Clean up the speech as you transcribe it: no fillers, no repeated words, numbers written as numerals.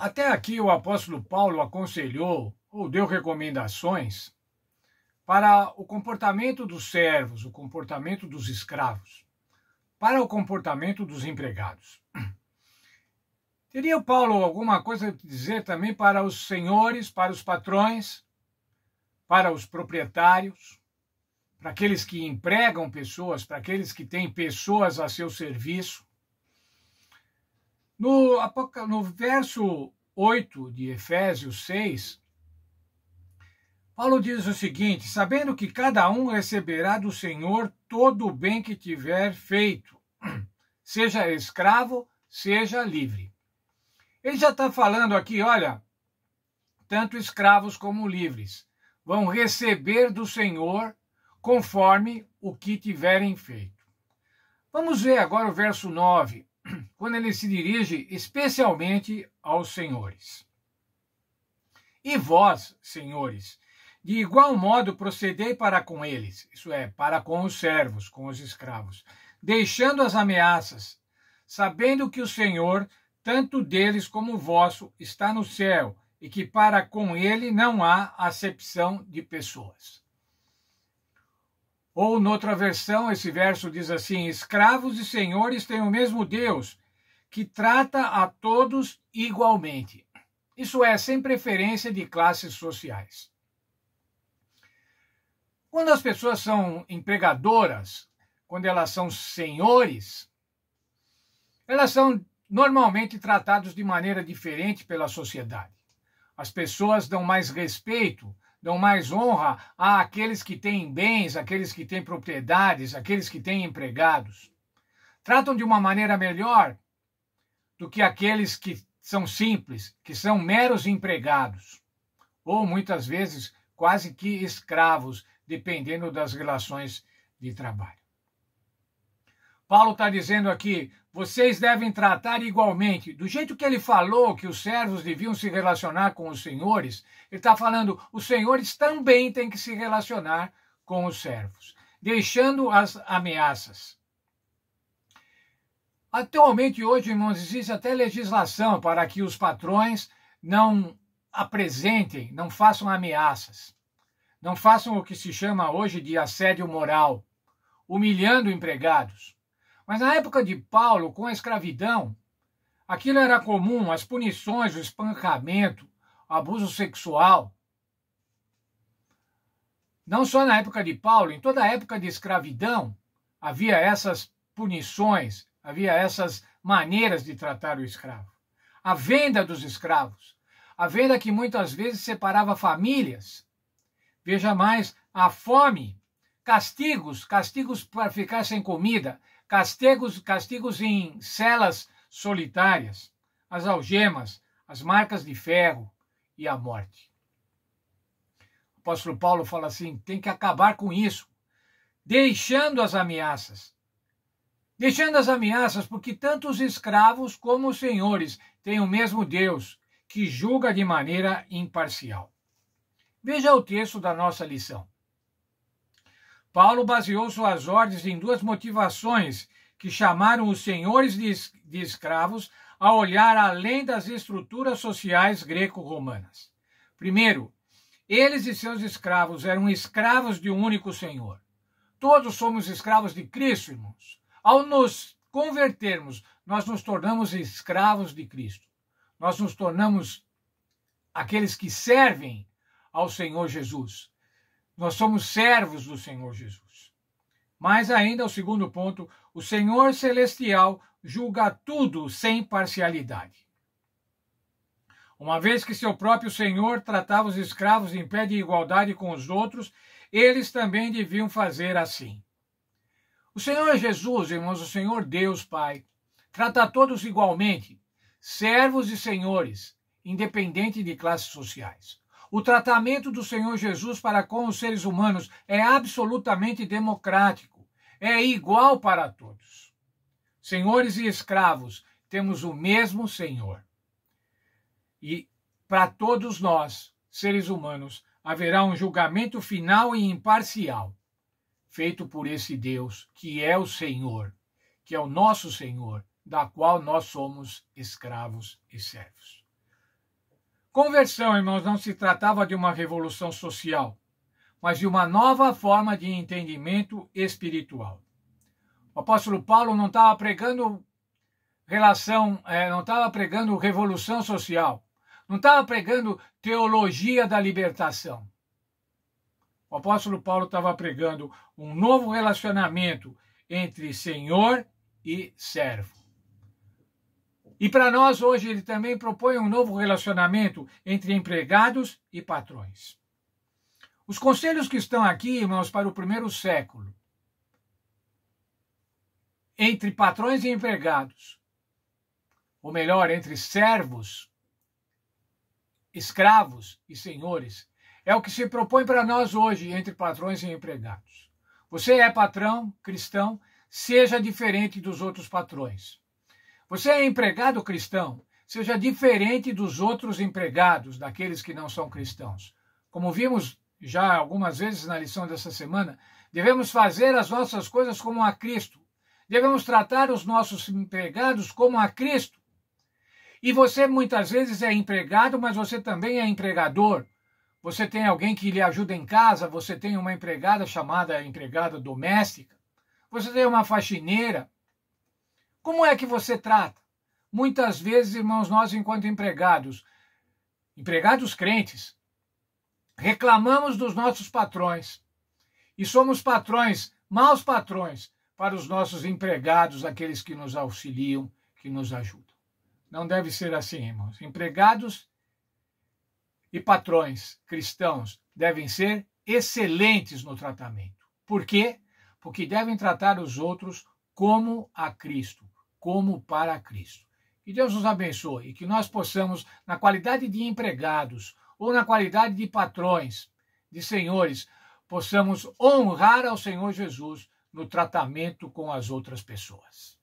Até aqui o apóstolo Paulo aconselhou ou deu recomendações para o comportamento dos servos, o comportamento dos escravos, para o comportamento dos empregados. Teria o Paulo alguma coisa a dizer também para os senhores, para os patrões, para os proprietários, para aqueles que empregam pessoas, para aqueles que têm pessoas a seu serviço? No verso 8 de Efésios 6, Paulo diz o seguinte: sabendo que cada um receberá do Senhor todo o bem que tiver feito, seja escravo, seja livre. Ele já está falando aqui, olha, tanto escravos como livres vão receber do Senhor conforme o que tiverem feito. Vamos ver agora o verso 9, quando ele se dirige especialmente aos senhores. E vós, senhores, de igual modo procedei para com eles, isso é, para com os servos, com os escravos, deixando as ameaças, sabendo que o Senhor, tanto deles como vosso, está no céu, e que para com ele não há acepção de pessoas. Ou, noutra versão, esse verso diz assim: escravos e senhores têm o mesmo Deus, que trata a todos igualmente. Isso é, sem preferência de classes sociais. Quando as pessoas são empregadoras, quando elas são senhores, elas são normalmente tratadas de maneira diferente pela sociedade. As pessoas dão mais respeito, dão mais honra àqueles que têm bens, àqueles que têm propriedades, àqueles que têm empregados. Tratam de uma maneira melhor do que aqueles que são simples, que são meros empregados, ou muitas vezes quase que escravos, dependendo das relações de trabalho. Paulo está dizendo aqui: vocês devem tratar igualmente, do jeito que ele falou que os servos deviam se relacionar com os senhores, ele está falando, os senhores também têm que se relacionar com os servos, deixando as ameaças. Atualmente, hoje, irmãos, existe até legislação para que os patrões não apresentem, não façam ameaças, não façam o que se chama hoje de assédio moral, humilhando empregados. Mas na época de Paulo, com a escravidão, aquilo era comum, as punições, o espancamento, o abuso sexual. Não só na época de Paulo, em toda a época de escravidão, havia essas punições, havia essas maneiras de tratar o escravo. A venda dos escravos, a venda que muitas vezes separava famílias. Veja mais, a fome, castigos para ficar sem comida, castigos em celas solitárias, as algemas, as marcas de ferro e a morte. O apóstolo Paulo fala assim, tem que acabar com isso, deixando as ameaças. Deixando as ameaças, porque tanto os escravos como os senhores têm o mesmo Deus, que julga de maneira imparcial. Veja o texto da nossa lição. Paulo baseou suas ordens em duas motivações que chamaram os senhores de escravos a olhar além das estruturas sociais greco-romanas. Primeiro, eles e seus escravos eram escravos de um único Senhor. Todos somos escravos de Cristo, irmãos. Ao nos convertermos, nós nos tornamos escravos de Cristo. Nós nos tornamos aqueles que servem ao Senhor Jesus. Nós somos servos do Senhor Jesus. Mas ainda, o segundo ponto, o Senhor Celestial julga tudo sem parcialidade. Uma vez que seu próprio Senhor tratava os escravos em pé de igualdade com os outros, eles também deviam fazer assim. O Senhor Jesus, irmãos, o Senhor Deus Pai, trata a todos igualmente, servos e senhores, independente de classes sociais. O tratamento do Senhor Jesus para com os seres humanos é absolutamente democrático, é igual para todos. Senhores e escravos, temos o mesmo Senhor. E para todos nós, seres humanos, haverá um julgamento final e imparcial, feito por esse Deus, que é o Senhor, que é o nosso Senhor, da qual nós somos escravos e servos. Conversão, irmãos, não se tratava de uma revolução social, mas de uma nova forma de entendimento espiritual. O apóstolo Paulo não estava pregando não estava pregando revolução social, não estava pregando teologia da libertação. O apóstolo Paulo estava pregando um novo relacionamento entre senhor e servo. E para nós hoje ele também propõe um novo relacionamento entre empregados e patrões. Os conselhos que estão aqui, irmãos, para o primeiro século, entre patrões e empregados, ou melhor, entre servos, escravos e senhores, é o que se propõe para nós hoje entre patrões e empregados. Você é patrão cristão, seja diferente dos outros patrões. Você é empregado cristão, seja diferente dos outros empregados, daqueles que não são cristãos. Como vimos já algumas vezes na lição dessa semana, devemos fazer as nossas coisas como a Cristo. Devemos tratar os nossos empregados como a Cristo. E você muitas vezes é empregado, mas você também é empregador. Você tem alguém que lhe ajuda em casa, você tem uma empregada chamada empregada doméstica, você tem uma faxineira. Como é que você trata? Muitas vezes, irmãos, nós enquanto empregados crentes, reclamamos dos nossos patrões e somos patrões, maus patrões, para os nossos empregados, aqueles que nos auxiliam, que nos ajudam. Não deve ser assim, irmãos. Empregados e patrões cristãos devem ser excelentes no tratamento. Por quê? Porque devem tratar os outros como a Cristo, como para Cristo. Que Deus nos abençoe e que nós possamos, na qualidade de empregados ou na qualidade de patrões, de senhores, possamos honrar ao Senhor Jesus no tratamento com as outras pessoas.